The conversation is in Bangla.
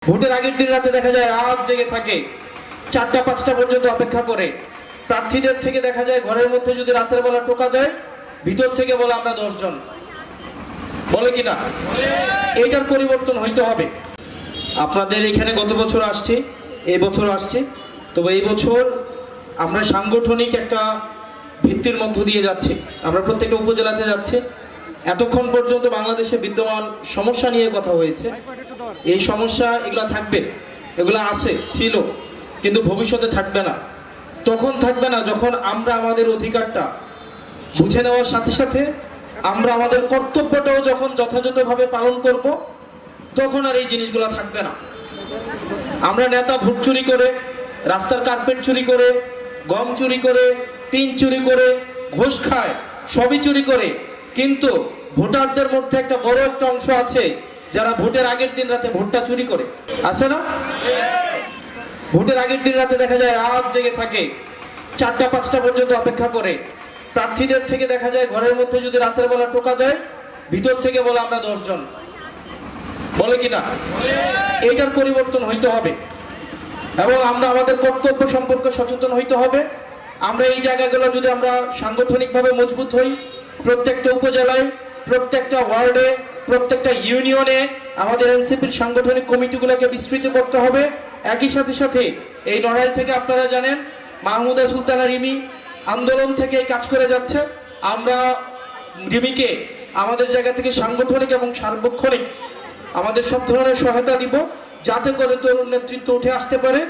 ভোটের আগের দিন রাতে দেখা যায় রাত জেগে থাকে, 4টা 5টা পর্যন্ত অপেক্ষা করে। প্রার্থীদের থেকে দেখা যায় ঘরের মধ্যে যদি রাতের বেলা টোকা দেয়, ভিতর থেকে বলে আমরা 10 জন, বলে কিনা? এটার পরিবর্তন হইতে হবে। আপনাদের এখানে গত বছর আসছি, এই বছর আসছি, তবে এই বছর আমরা সাংগঠনিক একটা ভিত্তির মধ্য দিয়ে যাচ্ছি। আমরা প্রত্যেকটা উপজেলাতে যাচ্ছি। এতক্ষণ পর্যন্ত বাংলাদেশে বিদ্যমান সমস্যা নিয়ে কথা হয়েছে। এই সমস্যা এগুলা থাকবে, এগুলা আছে, ছিল, কিন্তু ভবিষ্যতে থাকবে না। তখন থাকবে না যখন আমরা আমাদের অধিকারটা বুঝে নেওয়ার সাথে সাথে আমরা আমাদের কর্তব্যটাও যখন যথাযথভাবে পালন করব, তখন আর এই জিনিসগুলো থাকবে না। আমরা নেতা ভোট চুরি করে, রাস্তার কার্পেট চুরি করে, গম চুরি করে, টিন চুরি করে, ঘুষ খায়, সবই চুরি করে, কিন্তু ভোটারদের মধ্যে একটা বড় একটা অংশ আছে যারা ভোটের আগের দিন রাতে ভোটটা চুরি করে, আছে না? ভোটের আগের দিন রাতে দেখা যায় রাত জেগে থাকে, 4টা 5টা পর্যন্ত অপেক্ষা করে। প্রার্থীদের থেকে দেখা যায় ঘরের মধ্যে যদি রাতের বেলা টোকা দেয়, ভিতর থেকে বলে আমরা 10 জন, বলে কিনা? এটার পরিবর্তন হইতে হবে এবং আমরা আমাদের কর্তব্য সম্পর্কে সচেতন হইতে হবে। আমরা এই জায়গাগুলো যদি আমরা সাংগঠনিকভাবে মজবুত হই, প্রত্যেকটা উপজেলায়, প্রত্যেকটা ওয়ার্ডে, প্রত্যেকটা ইউনিয়নে আমাদের এনসিপির সাংগঠনিক কমিটিগুলোকে বিস্তৃত করতে হবে। একই সাথে সাথে এই লড়াই থেকে আপনারা জানেন মাহমুদা সুলতানা রিমি আন্দোলন থেকে কাজ করে যাচ্ছে। আমরা রিমিকে আমাদের জায়গা থেকে সাংগঠনিক এবং সার্বক্ষণিক আমাদের সব ধরনের সহায়তা দিব, যাতে করে তরুণ নেতৃত্ব উঠে আসতে পারে।